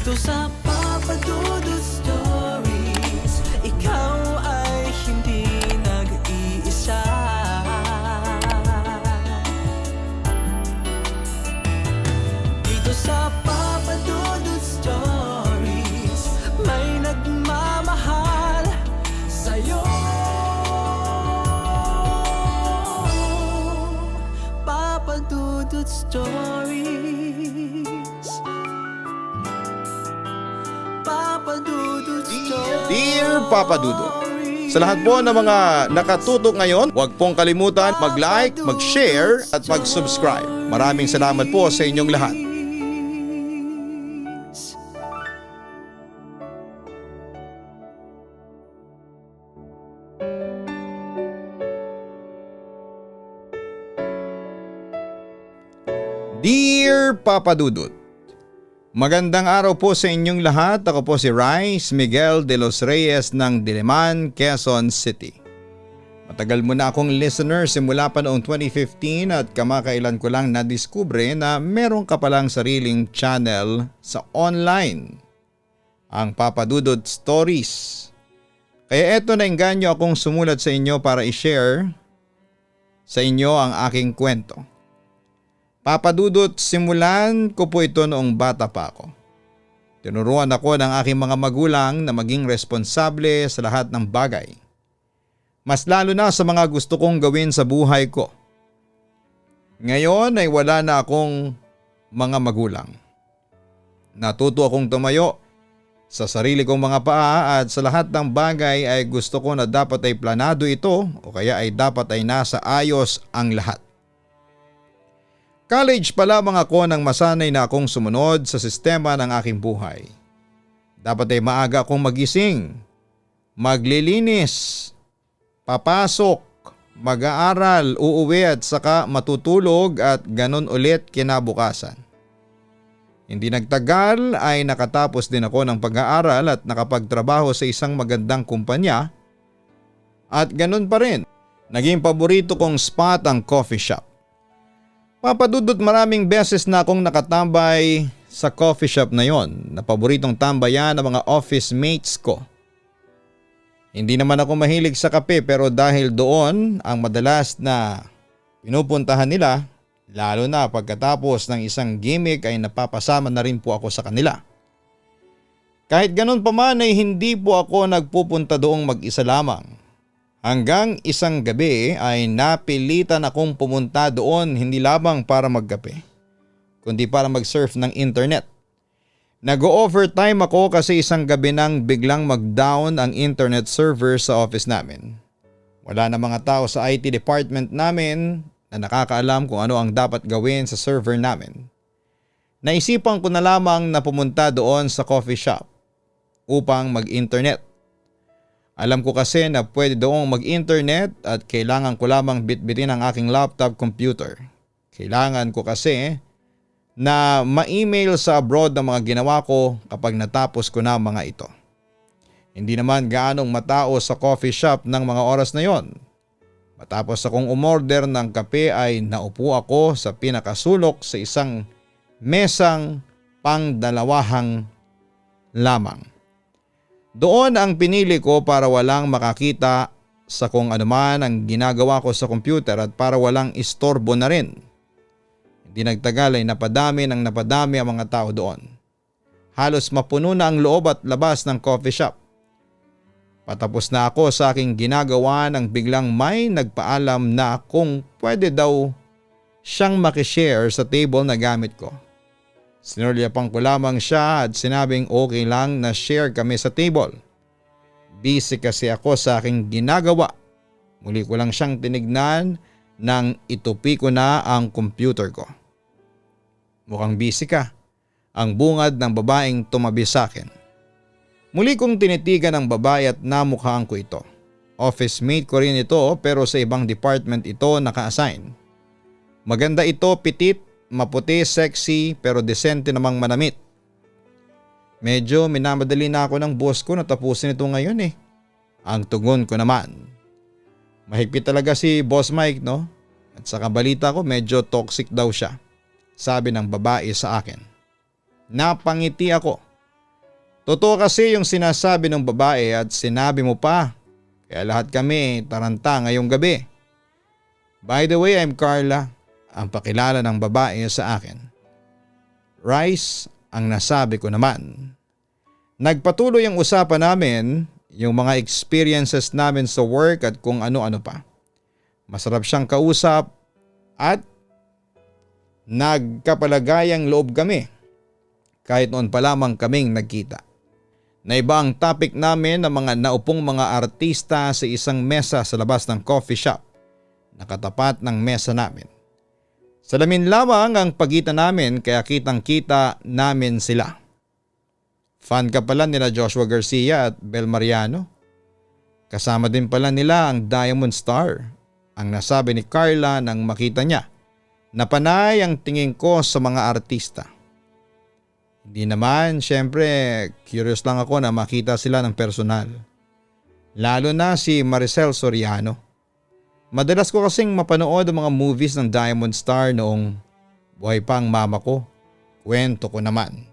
Dito sa Papa Dudut Stories, ikaw ay hindi nag-iisa. Dito sa Papa Dudut Stories, may nagmamahal sa'yo. Papa Dudut Stories. Papa Dudut Stories. Dear Papa Dudut, sa lahat po ng mga nakatutok ngayon, huwag pong kalimutan mag-like, mag-share at mag-subscribe. Maraming salamat po sa inyong lahat. Dear Papa Dudut, magandang araw po sa inyong lahat. Ako po si Rice Miguel de los Reyes ng Diliman, Quezon City. Matagal mo na akong listener simula pa noong 2015 at kamakailan ko lang nadiskubre na meron ka palang sariling channel sa online, ang Papa Dudut Stories. Kaya eto, naengganyo akong sumulat sa inyo para i-share sa inyo ang aking kwento. Papa Dudut, simulan ko po ito noong bata pa ako. Tinuruan ako ng aking mga magulang na maging responsable sa lahat ng bagay. Mas lalo na sa mga gusto kong gawin sa buhay ko. Ngayon ay wala na akong mga magulang. Natuto akong tumayo sa sarili kong mga paa at sa lahat ng bagay ay gusto ko na dapat ay planado ito o kaya ay dapat ay nasa ayos ang lahat. College pa lamang ako nang masanay na akong sumunod sa sistema ng aking buhay. Dapat ay maaga akong magising, maglilinis, papasok, mag-aaral, uuwi at saka matutulog at ganon ulit kinabukasan. Hindi nagtagal ay nakatapos din ako ng pag-aaral at nakapagtrabaho sa isang magandang kumpanya at ganon pa rin. Naging paborito kong spot ang coffee shop. Papa Dudut, maraming beses na akong nakatambay sa coffee shop na yon na paboritong tambayan ng mga office mates ko. Hindi naman ako mahilig sa kape pero dahil doon ang madalas na pinupuntahan nila, lalo na pagkatapos ng isang gimmick ay napapasama na rin po ako sa kanila. Kahit ganun pa man ay hindi po ako nagpupunta doong mag-isa lamang. Hanggang isang gabi ay napilitan akong pumunta doon hindi lamang para magkape, kundi para mag-surf ng internet. Nag-overtime ako kasi isang gabi nang biglang mag-down ang internet server sa office namin. Wala na mga tao sa IT department namin na nakakaalam kung ano ang dapat gawin sa server namin. Naisipan ko na lamang na pumunta doon sa coffee shop upang mag-internet. Alam ko kasi na pwede doong mag-internet at kailangan ko lamang bitbitin ang aking laptop computer. Kailangan ko kasi na ma-email sa abroad ang mga ginawa ko kapag natapos ko na mga ito. Hindi naman gaanong matao sa coffee shop ng mga oras na yon. Matapos akong umorder ng kape ay naupo ako sa pinakasulok sa isang mesang pangdalawahang lamang. Doon ang pinili ko para walang makakita sa kung anuman ang ginagawa ko sa computer at para walang istorbo na rin. Hindi nagtagal ay napadami ang mga tao doon. Halos mapuno na ang loob at labas ng coffee shop. Patapos na ako sa aking ginagawa nang biglang may nagpaalam na kung pwede daw siyang makishare sa table na gamit ko. Sinuryapan ko lamang siya at sinabing okay lang na share kami sa table. Busy kasi ako sa aking ginagawa. Muli ko lang siyang tinignan nang itupi ko na ang computer ko. Mukhang busy ka, ang bungad ng babaeng tumabi sa akin. Muli kong tinitigan ang babae at namukhaan ko ito. Office mate ko rin ito pero sa ibang department ito naka-assign. Maganda ito, pitit, maputi, sexy pero desente namang manamit. Medyo minamadali na ako ng boss ko na tapusin ito ngayon eh. Ang tugon ko naman. Mahigpit talaga si Boss Mike, no? At sa kabalita ko medyo toxic daw siya. Sabi ng babae sa akin. Napangiti ako. Totoo kasi yung sinasabi ng babae at sinabi mo pa. Kaya lahat kami taranta ngayong gabi. By the way, I'm Carla, ang pakilala ng babae sa akin. Rice, ang nasabi ko naman. Nagpatuloy ang usapan namin, yung mga experiences namin sa work at kung ano-ano pa. Masarap siyang kausap at nagkapalagayang loob kami kahit noon pa lamang kaming nagkita. Naiba ang topic namin ng mga naupong mga artista sa isang mesa sa labas ng coffee shop na katapat ng mesa namin. Salamin lamang ang pagitan namin kaya kitang-kita namin sila. Fan ka pala nila Joshua Garcia at Bel Mariano. Kasama din pala nila ang Diamond Star, ang nasabi ni Carla nang makita niya na panay ang tingin ko sa mga artista. Hindi naman, syempre curious lang ako na makita sila ng personal. Lalo na si Maricel Soriano. Madalas ko kasing mapanood ang mga movies ng Diamond Star noong buhay pa ang mama ko. Kwento ko naman.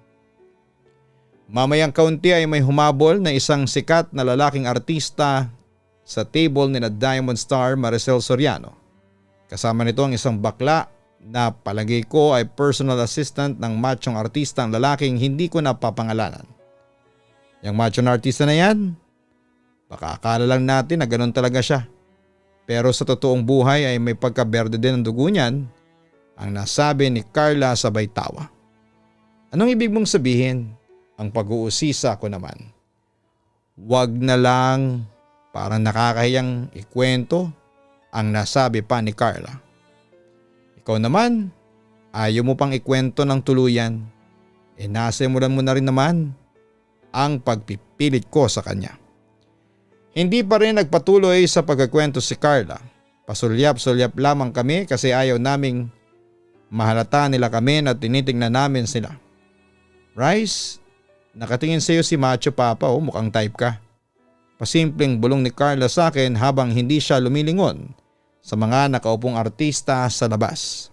Mamayang kaunti ay may humabol na isang sikat na lalaking artista sa table ni na Diamond Star Maricel Soriano. Kasama nito ang isang bakla na palagay ko ay personal assistant ng machong artista ang lalaking hindi ko napapangalanan. Yung machong artista na yan, baka akala lang natin na ganun talaga siya. Pero sa totoong buhay ay may pagkaberde din ang dugo niyan, ang nasabi ni Carla sabay tawa. Anong ibig mong sabihin? Ang pag-uusisa ko naman. Wag na lang, parang nakakahiyang ikwento, ang nasabi pa ni Carla. Ikaw naman, ayaw mo pang ikwento ng tuluyan. Nasimulan mo na rin naman ang pagpipilit ko sa kanya. Hindi pa rin nagpatuloy sa pagkakwento si Carla. Pasulyap-sulyap lamang kami kasi ayaw naming mahalata nila kami na tinitingnan namin sila. Rice, nakatingin sa iyo si Macho Papa, mukhang type ka. Pasimpleng bulong ni Carla sa akin habang hindi siya lumilingon sa mga nakaupong artista sa labas.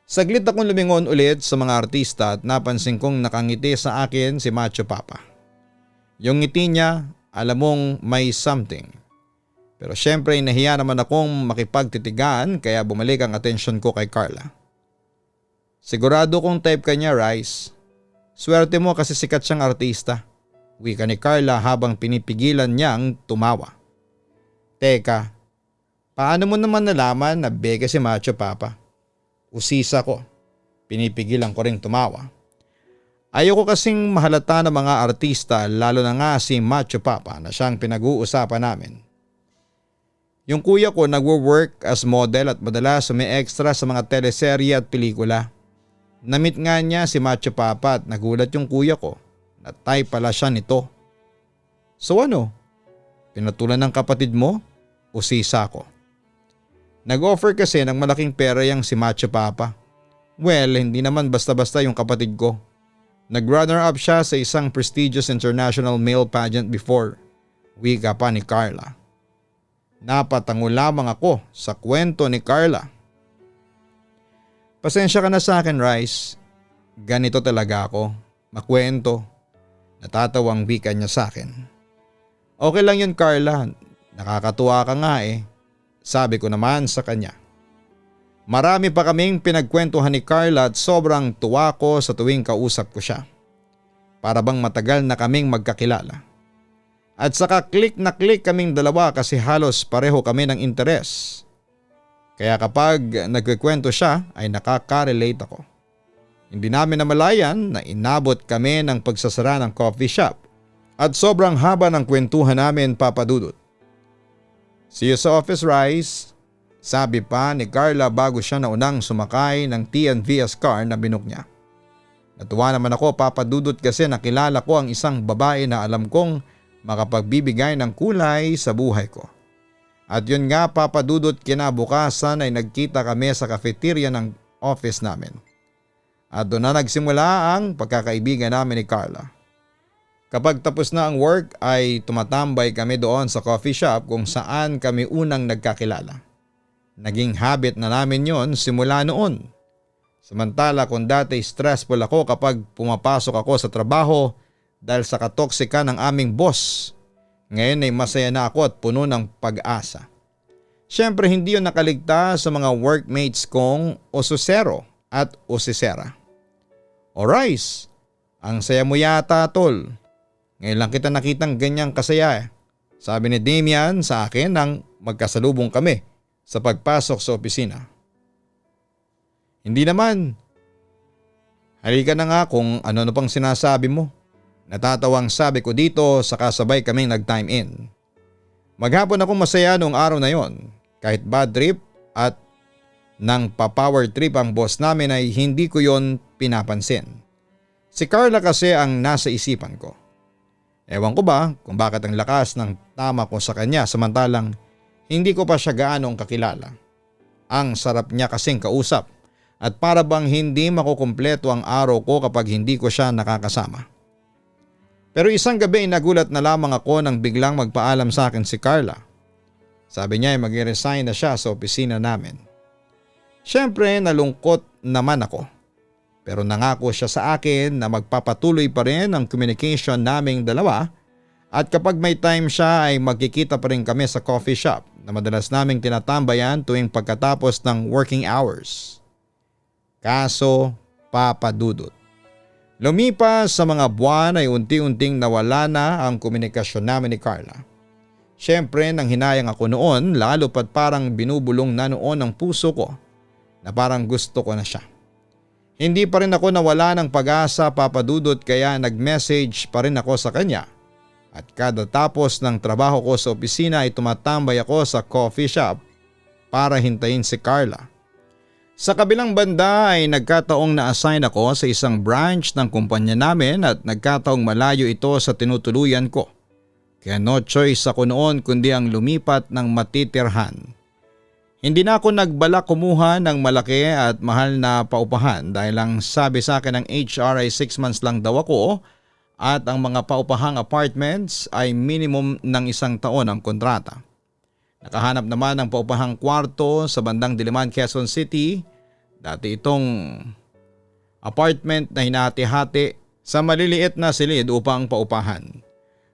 Saglit akong lumingon ulit sa mga artista at napansin kong nakangiti sa akin si Macho Papa. Yung ngiti niya, alam mong may something. Pero syempre nahiya naman akong makipagtitigan kaya bumalik ang atensyon ko kay Carla. Sigurado kong type ka niya, Rice. Swerte mo kasi sikat siyang artista. Wika ni Carla habang pinipigilan niyang tumawa. Teka, paano mo naman nalaman na bega si Macho Papa? Usisa ko. Pinipigilan ko ring tumawa. Ayoko kasing mahalata ng mga artista lalo na nga si Macho Papa na siyang pinag-uusapan namin. Yung kuya ko nagwo-work as model at madalas sumi-extra sa mga teleserye at pelikula. Namit nga niya si Macho Papa at nagulat yung kuya ko na type pala siya nito. So ano? Pinatulan ng kapatid mo? Usisa ko. Nag-offer kasi ng malaking pera yung si Macho Papa. Well, hindi naman basta-basta yung kapatid ko. Nag-runner-up siya sa isang prestigious international male pageant before. Wika pa ni Carla. Napatango lamang ako sa kwento ni Carla. Pasensya ka na sa akin, Rice. Ganito talaga ako. Makwento. Natatawang wika niya sa akin. Okay lang yun, Carla. Nakakatuwa ka nga eh. Sabi ko naman sa kanya. Marami pa kaming pinagkwentuhan ni Carla at sobrang tuwa ko sa tuwing kausap ko siya. Para bang matagal na kaming magkakilala. At saka click na click kaming dalawa kasi halos pareho kami ng interes. Kaya kapag nagkikwento siya ay nakaka-relate ako. Hindi namin namalayan na inabot kami ng pagsasara ng coffee shop. At sobrang haba ng kwentuhan namin, Papa Dudut. See you sa office, Rice. Sabi pa ni Carla bago siya naunang sumakay ng TNVS car na binook niya. Natuwa naman ako, Papa Dudut, kasi nakilala ko ang isang babae na alam kong makapagbibigay ng kulay sa buhay ko. At yun nga, Papa Dudut, kinabukasan ay nagkita kami sa cafeteria ng office namin. At doon na nagsimula ang pagkakaibigan namin ni Carla. Kapag tapos na ang work ay tumatambay kami doon sa coffee shop kung saan kami unang nagkakilala. Naging habit na namin yon simula noon. Samantala kung dati stressful ako kapag pumapasok ako sa trabaho dahil sa katoksika ng aming boss. Ngayon ay masaya na ako at puno ng pag-asa. Siyempre hindi yun nakaligtas sa mga workmates kong ususero at usisera. O Rice, ang saya mo yata tol. Ngayon lang kita nakitang ganyang kasaya. Sabi ni Damian sa akin nang magkasalubong kami sa pagpasok sa opisina. Hindi naman. Halika na nga kung ano pang sinasabi mo. Natatawang sabi ko dito sa kasabay kaming nag-time in. Maghapon ako masaya noong araw na yon. Kahit bad trip at nang pa-power trip ang boss namin ay hindi ko yon pinapansin. Si Carla kasi ang nasa isipan ko. Ewan ko ba kung bakit ang lakas ng tama ko sa kanya samantalang hindi ko pa siya gaanong kakilala. Ang sarap niya kasing kausap at para bang hindi makukumpleto ang araw ko kapag hindi ko siya nakakasama. Pero isang gabi nagulat na lamang ako nang biglang magpaalam sa akin si Carla. Sabi niya ay mag-resign na siya sa opisina namin. Siyempre nalungkot naman ako. Pero nangako siya sa akin na magpapatuloy pa rin ang communication naming dalawa at kapag may time siya ay magkikita pa rin kami sa coffee shop na madalas naming tinatambayan tuwing pagkatapos ng working hours. Kaso papadudot. Lumipas sa mga buwan ay unti-unting nawala na ang komunikasyon namin ni Carla. Siyempre nang hinayang ako noon lalo pat parang binubulong na noon ang puso ko na parang gusto ko na siya. Hindi pa rin ako nawala ng pag-asa papadudot kaya nag-message pa rin ako sa kanya. At kada tapos ng trabaho ko sa opisina ay tumatambay ako sa coffee shop para hintayin si Carla. Sa kabilang banda ay nagkataong na-assign ako sa isang branch ng kumpanya namin at nagkataong malayo ito sa tinutuluyan ko. Kaya no choice ako noon kundi ang lumipat ng matitirhan. Hindi na ako nagbalak kumuha ng malaki at mahal na paupahan dahil ang sabi sa akin ng HR ay 6 months lang daw ako at ang mga paupahang apartments ay minimum ng 1 taon ang kontrata. Nakahanap naman ng paupahang kwarto sa bandang Diliman, Quezon City. Dati itong apartment na hinati-hati sa maliliit na silid upang paupahan.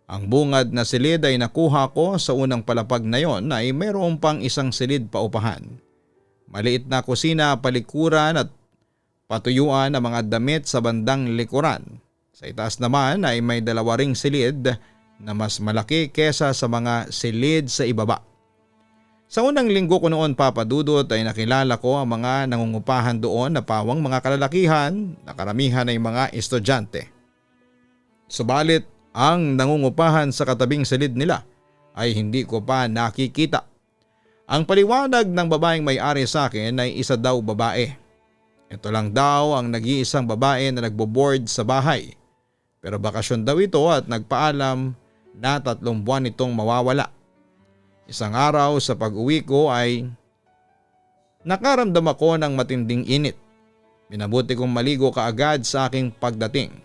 Ang bungad na silid ay nakuha ko sa unang palapag na yon ay mayroon pang 1 silid paupahan. Maliit na kusina, palikuran at patuyuan ng mga damit sa bandang likuran. Sa itaas naman ay may 2 ring silid na mas malaki kesa sa mga silid sa ibaba. Sa unang linggo ko noon papadudot ay nakilala ko ang mga nangungupahan doon na pawang mga kalalakihan na karamihan ay mga estudyante. Subalit ang nangungupahan sa katabing silid nila ay hindi ko pa nakikita. Ang paliwanag ng babaeng may-ari sa akin ay isa daw babae. Ito lang daw ang nag-iisang babae na nagbo-board sa bahay. Pero bakasyon daw ito at nagpaalam na 3 buwan itong mawawala. Isang araw sa pag-uwi ko ay nakaramdam ako ng matinding init. Minabuti kong maligo kaagad sa aking pagdating.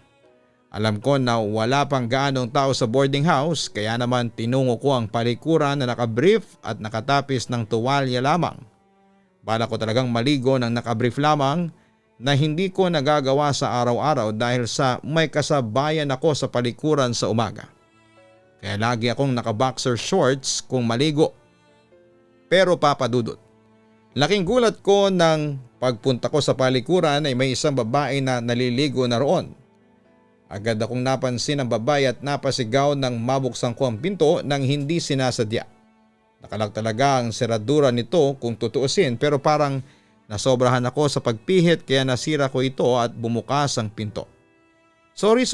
Alam ko na wala pang gaanong tao sa boarding house kaya naman tinungo ko ang palikuran na nakabrief at nakatapis ng tuwalya lamang. Bala ko talagang maligo ng nakabrief lamang na hindi ko nagagawa sa araw-araw dahil sa may kasabayan ako sa palikuran sa umaga. Kaya lagi akong naka-boxer shorts kung maligo. Pero papadudot. Laking gulat ko nang pagpunta ko sa palikuran ay may isang babae na naliligo na roon. Agad akong napansin ang babae at napasigaw nang mabuksan ko ang pinto nang hindi sinasadya. Nakalag talaga ang seradura nito kung tutuusin pero parang nasobrahan ako sa pagpihit kaya nasira ko ito at bumukas ang pinto. Sorry,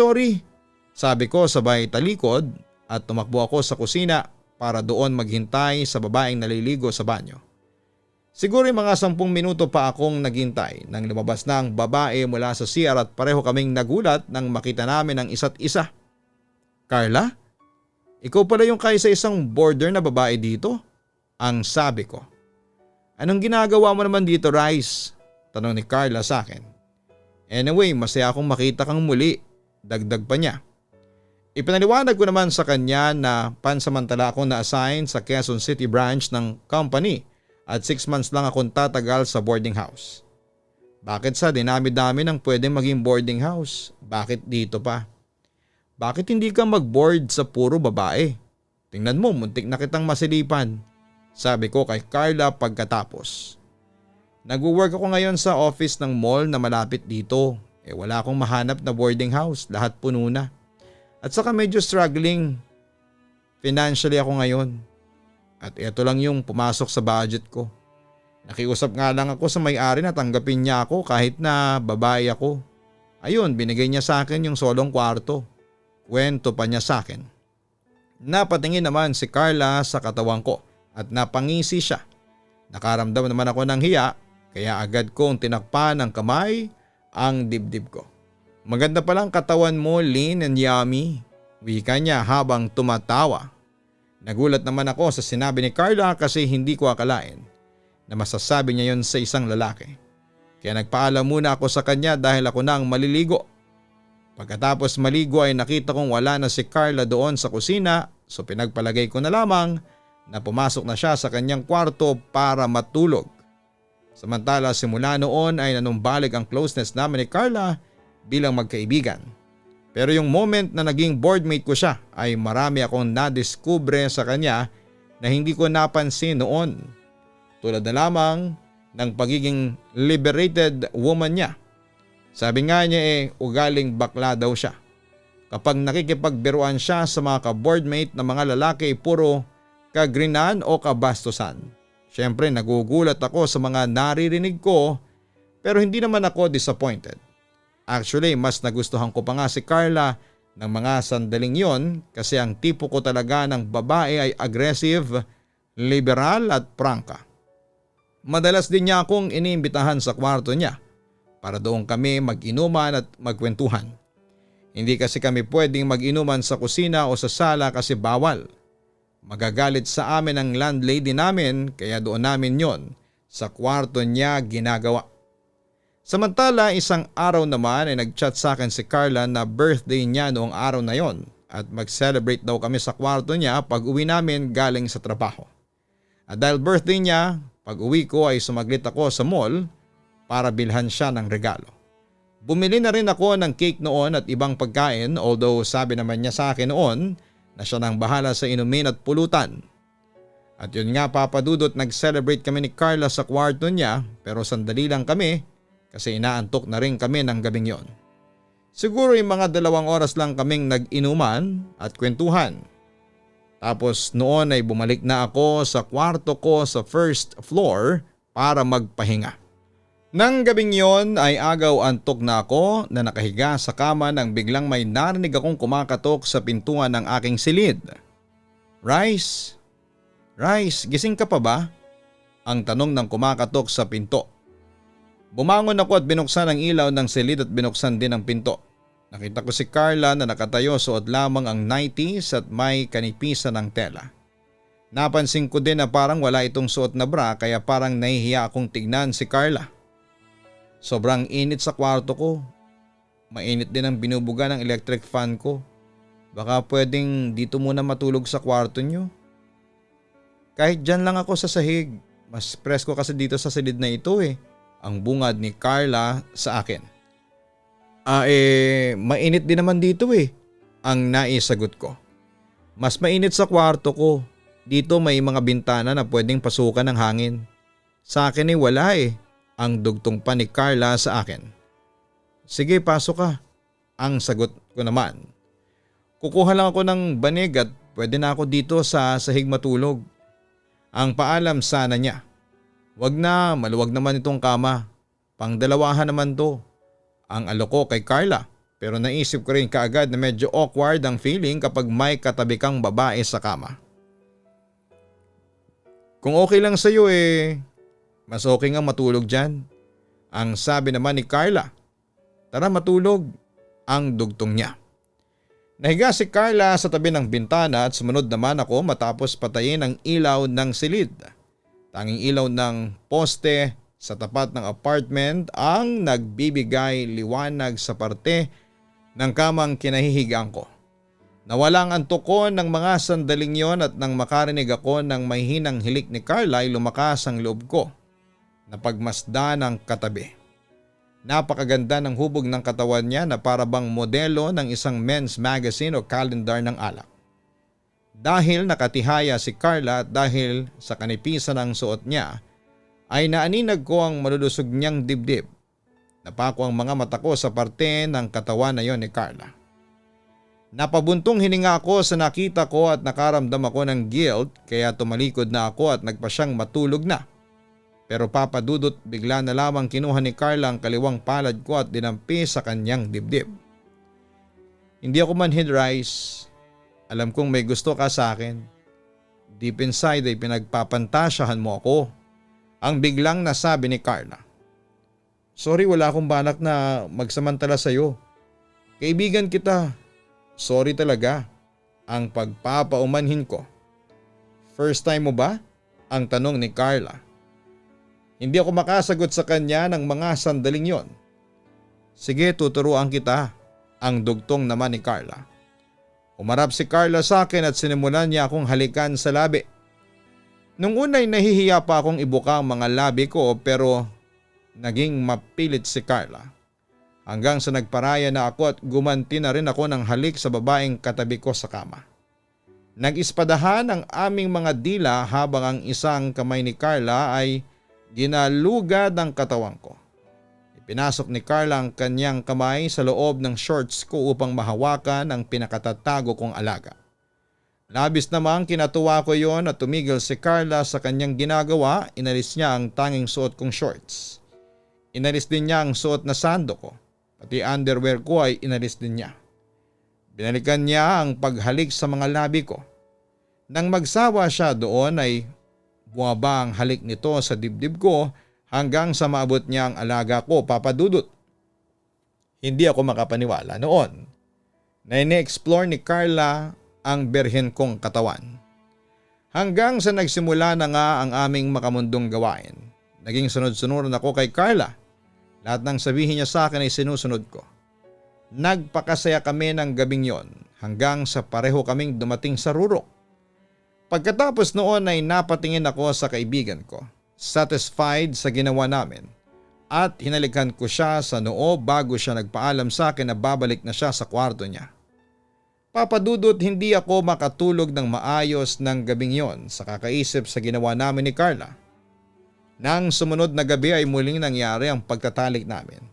sabi ko sabay talikod. At tumakbo ako sa kusina para doon maghintay sa babaeng naliligo sa banyo. Siguro mga 10 minuto pa akong naghintay nang lumabas na ang babae mula sa CR at pareho kaming nagulat nang makita namin ang isa't isa. Carla? Ikaw pala yung kaisa-isang boarder na babae dito? Ang sabi ko. Anong ginagawa mo naman dito, Rice? Tanong ni Carla sa akin. Anyway, masaya akong makita kang muli. Dagdag pa niya. Ipinaliwanag ko naman sa kanya na pansamantala akong na-assign sa Quezon City branch ng company at 6 months lang akong tatagal sa boarding house. Bakit sa dinami-dami ng pwedeng maging boarding house? Bakit dito pa? bakit hindi ka mag-board sa puro babae? Tingnan mo, muntik na kitang masilipan. Sabi ko kay Carla pagkatapos. Nag-work ako ngayon sa office ng mall na malapit dito. Wala akong mahanap na boarding house, lahat puno na. At saka medyo struggling financially ako ngayon. At ito lang yung pumasok sa budget ko. Nakiusap nga lang ako sa may-ari na tanggapin niya ako kahit na babae ako. Ayun, binigay niya sa akin yung solong kwarto. Kwento pa niya sa akin. Napatingin naman si Carla sa katawan ko at napangisi siya. Nakaramdam naman ako ng hiya kaya agad kong tinakpan ng kamay ang dibdib ko. Maganda palang katawan mo, lean and yummy. Wika niya habang tumatawa. Nagulat naman ako sa sinabi ni Carla kasi hindi ko akalain na masasabi niya yon sa isang lalaki. Kaya nagpaalam muna ako sa kanya dahil ako na ang maliligo. Pagkatapos maligo ay nakita kong wala na si Carla doon sa kusina, so pinagpalagay ko na lamang na pumasok na siya sa kanyang kwarto para matulog. Samantala simula noon ay nanumbalik ang closeness namin ni Carla bilang magkaibigan. Pero yung moment na naging boardmate ko siya ay marami akong nadiskubre sa kanya na hindi ko napansin noon. Tulad na lamang ng pagiging liberated woman niya. Sabi nga niya ugaling bakla daw siya. Kapag nakikipagbiruan siya sa mga ka-boardmate na mga lalaki puro kagrinan o kabastusan. Siyempre nagugulat ako sa mga naririnig ko pero hindi naman ako disappointed. Actually mas nagustuhan ko pa nga si Carla ng mga sandaling yon kasi ang tipo ko talaga ng babae ay aggressive, liberal at prangka. Madalas din niya akong iniimbitahan sa kwarto niya para doon kami mag-inuman at magkwentuhan. Hindi kasi kami pwedeng mag-inuman sa kusina o sa sala kasi bawal. Magagalit sa amin ang landlady namin kaya doon namin yon sa kwarto niya ginagawa. Samantala isang araw naman ay nag-chat sa akin si Carla na birthday niya noong araw na yon at mag-celebrate daw kami sa kwarto niya pag uwi namin galing sa trabaho. At dahil birthday niya, pag uwi ko ay sumaglit ako sa mall para bilhan siya ng regalo. Bumili na rin ako ng cake noon at ibang pagkain although sabi naman niya sa akin noon na siya nang bahala sa inumin at pulutan. At yun nga papadudot nag-celebrate kami ni Carla sa kwarto niya pero sandali lang kami kasi inaantok na rin kami ng gabing yon. Siguro yung mga 2 oras lang kaming nag-inuman at kwentuhan. Tapos noon ay bumalik na ako sa kwarto ko sa first floor para magpahinga. Nang gabing yon ay agaw antok na ako na nakahiga sa kama nang biglang may narinig akong kumakatok sa pintuan ng aking silid. Rice? Rice, gising ka pa ba? Ang tanong ng kumakatok sa pinto. Bumangon ako at binuksan ang ilaw ng silid at binuksan din ang pinto. Nakita ko si Carla na nakatayo suot lamang ang 90s at may kanipisan ng tela. Napansin ko din na parang wala itong suot na bra kaya parang nahihiya akong tignan si Carla. Sobrang init sa kwarto ko. Mainit din ang binubuga ng electric fan ko. Baka pwedeng dito muna matulog sa kwarto nyo. Kahit dyan lang ako sa sahig. Mas presko kasi dito sa silid na ito Ang bungad ni Carla sa akin. Mainit din naman dito ang naisagot ko. Mas mainit sa kwarto ko. Dito may mga bintana na pwedeng pasukan ng hangin. Sa akin wala ang dugtong pa ni Carla sa akin. Sige, pasok ka. Ang sagot ko naman. Kukuha lang ako ng banig at pwede na ako dito sa sahig matulog. Ang paalam sana niya. Wag na, maluwag naman itong kama. Pangdalawahan naman to. Ang aloko kay Carla pero naisip ko rin kaagad na medyo awkward ang feeling kapag may katabi kang babae sa kama. Kung okay lang sa'yo mas okay nga matulog dyan. Ang sabi naman ni Carla. Tara matulog. Ang dugtong niya. Nahiga si Carla sa tabi ng bintana at sumunod naman ako matapos patayin ang ilaw ng silid. Tanging ilaw ng poste sa tapat ng apartment ang nagbibigay liwanag sa parte ng kamang kinahihigaan ko. Nawala ang antok ko ng mga sandaling yon at nang makarinig ako ng may hinang hilik ni Carla ay lumakas ang loob ko na pagmasdan ng katabi. Napakaganda ng hubog ng katawan niya na para bang modelo ng isang men's magazine o calendar ng alak. Dahil nakatihaya si Carla at dahil sa kanipisan ng suot niya, ay naaninag ko ang malulusog niyang dibdib. Napako ang mga mata ko sa parte ng katawan na yon ni Carla. Napabuntong hininga ako sa nakita ko at nakaramdam ako ng guilt kaya tumalikod na ako at nagpa siyang matulog na. Pero Papa Dudut, bigla na lamang kinuha ni Carla ang kaliwang palad ko at dinampi sa kanyang dibdib. Hindi ako manhid-rise. Alam kong may gusto ka sa akin. Deep inside ay pinagpapantasyahan mo ako. Ang biglang nasabi ni Carla. Sorry, wala akong balak na magsamantala sa'yo. Kaibigan kita. Sorry talaga. Ang pagpapaumanhin ko. First time mo ba? Ang tanong ni Carla. Hindi ako makasagot sa kanya ng mga sandaling yon. Sige, tuturuan kita. Ang dugtong naman ni Carla. Umarap si Carla sa akin at sinimulan niya akong halikan sa labi. Nung una'y nahihiya pa akong ibuka ang mga labi ko pero naging mapilit si Carla. Hanggang sa nagparaya na ako at gumanti na rin ako ng halik sa babaeng katabi ko sa kama. Nag-ispadahan ang aming mga dila habang ang isang kamay ni Carla ay ginalugad ang katawan ko. Ipinasok ni Carla ang kanyang kamay sa loob ng shorts ko upang mahawakan ang pinakatatago kong alaga. Labis namang kinatuwa ko yon at tumigil si Carla sa kanyang ginagawa. Inalis niya ang tanging suot kong shorts. Inalis din niya ang suot na sando ko. Pati underwear ko ay inalis din niya. Binalikan niya ang paghalik sa mga labi ko. Nang magsawa siya doon ay bumaba ang halik nito sa dibdib ko hanggang sa maabot niya ang alaga ko, Papa Dudut. Hindi ako makapaniwala noon na ine-explore ni Carla ang berhen kong katawan. Hanggang sa nagsimula na nga ang aming makamundong gawain. Naging sunod-sunuran ako kay Carla. Lahat ng sabihin niya sa akin ay sinusunod ko. Nagpakasaya kami ng gabing yon hanggang sa pareho kaming dumating sa rurok. Pagkatapos noon ay napatingin ako sa kaibigan ko, satisfied sa ginawa namin at hinalikan ko siya sa noo bago siya nagpaalam sa akin na babalik na siya sa kwarto niya. Papa Dudut, hindi ako makatulog ng maayos ng gabing yon sa kakaisip sa ginawa namin ni Carla. Nang sumunod na gabi ay muling nangyari ang pagtatalik namin.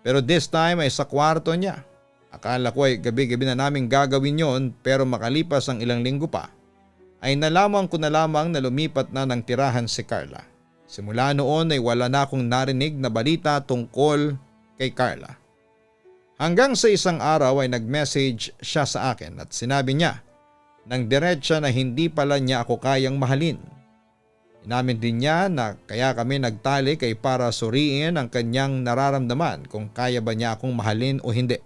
Pero this time ay sa kwarto niya. Akala ko ay gabi-gabi na namin gagawin yon pero makalipas ang ilang linggo pa ay nalaman ko na lamang na lumipat na ng tirahan si Carla. Simula noon ay wala na akong narinig na balita tungkol kay Carla. Hanggang sa isang araw ay nag-message siya sa akin at sinabi niya nang diretsa na hindi pala niya ako kayang mahalin. Inamin din niya na kaya kami nagtalik ay para suriin ang kanyang nararamdaman kung kaya ba niya akong mahalin o hindi.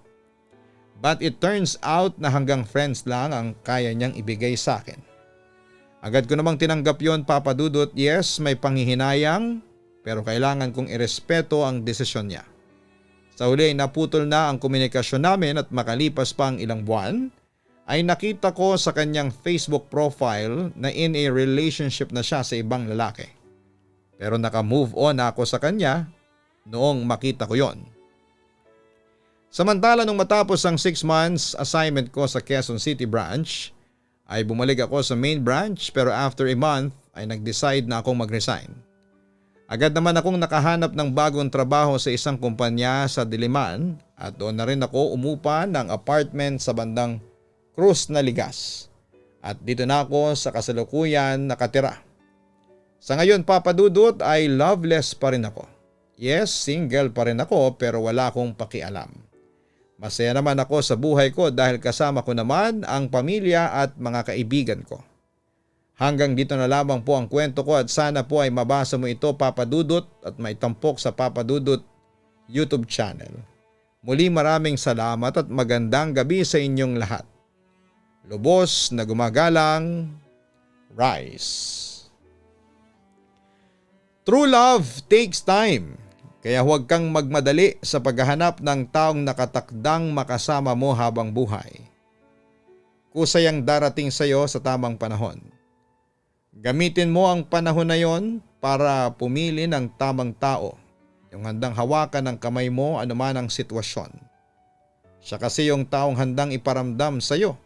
But it turns out na hanggang friends lang ang kaya niyang ibigay sa akin. Agad ko namang tinanggap yon, Papa Dudut. Yes, may panghihinayang pero kailangan kong irespeto ang desisyon niya. Sa huli ay naputol na ang komunikasyon namin at makalipas pa ang ilang buwan ay nakita ko sa kanyang Facebook profile na in a relationship na siya sa ibang lalaki. Pero naka-move on ako sa kanya noong makita ko yon. Samantala nung matapos ang 6 months assignment ko sa Quezon City branch, ay bumalik ako sa main branch pero after a month ay nag-decide na akong mag-resign. Agad naman akong nakahanap ng bagong trabaho sa isang kumpanya sa Diliman at doon na rin ako umupa ng apartment sa bandang Cruz na Ligas. At dito na ako sa kasalukuyan nakatira. Sa ngayon, Papa Dudut, ay loveless pa rin ako. Yes, single pa rin ako pero wala akong pakialam. Masaya naman ako sa buhay ko dahil kasama ko naman ang pamilya at mga kaibigan ko. Hanggang dito na lamang po ang kwento ko at sana po ay mabasa mo ito, Papa Dudut, at maitampok sa Papa Dudut YouTube channel. Muli maraming salamat at magandang gabi sa inyong lahat. Lubos na gumagalang, Rice. True love takes time, kaya huwag kang magmadali sa paghahanap ng taong nakatakdang makasama mo habang buhay. Kusayang darating sa iyo sa tamang panahon. Gamitin mo ang panahon na yon para pumili ng tamang tao. Yung handang hawakan ng kamay mo anuman ang sitwasyon. Siya kasi yung taong handang iparamdam sa iyo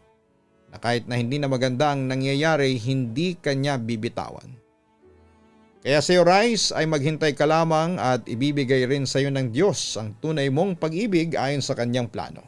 na kahit na hindi na maganda ang nangyayari, hindi kanya bibitawan. Kaya sa iyo, Rice, ay maghintay ka lamang at ibibigay rin sa iyo ng Diyos ang tunay mong pag-ibig ayon sa kanyang plano.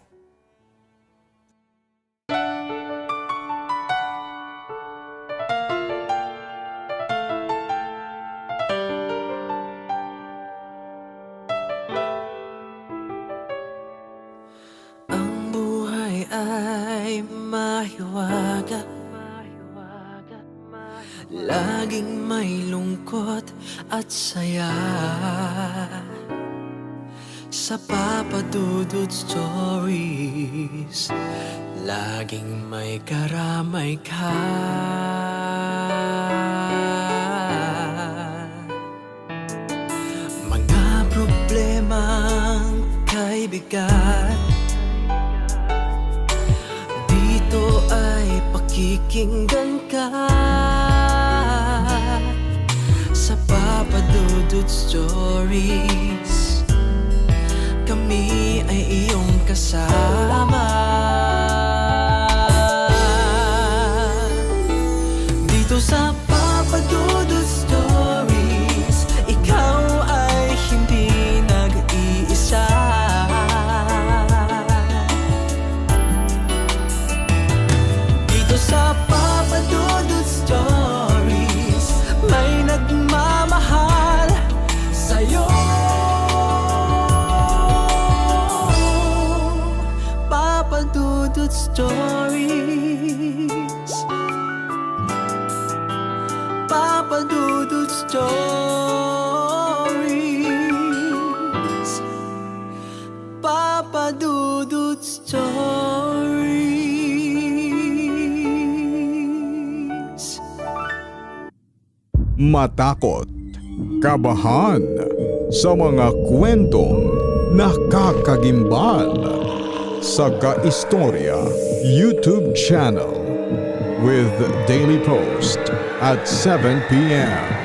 Ang buhay ay mahiwaga, laging may lungkot at saya. Sa Papa Dudut Stories, laging may karamay ka. Mga problemang kay bigat, dito ay pakikinggan ka. Sa Papa Dudut Stories, kami ay iyong kasama. Dito sa Papa Dudut Stories, ikaw ay hindi nag-iisa. Dito sa Papa Dudut Stories, may nagmamahal sa'yo. Papa Dudut Stories, Papa Dudut Stories, Papa Dudut Stories. Matakot, kabahan sa mga kwentong nakakagimbal sa Ka-Istorya YouTube channel with daily post at 7 p.m.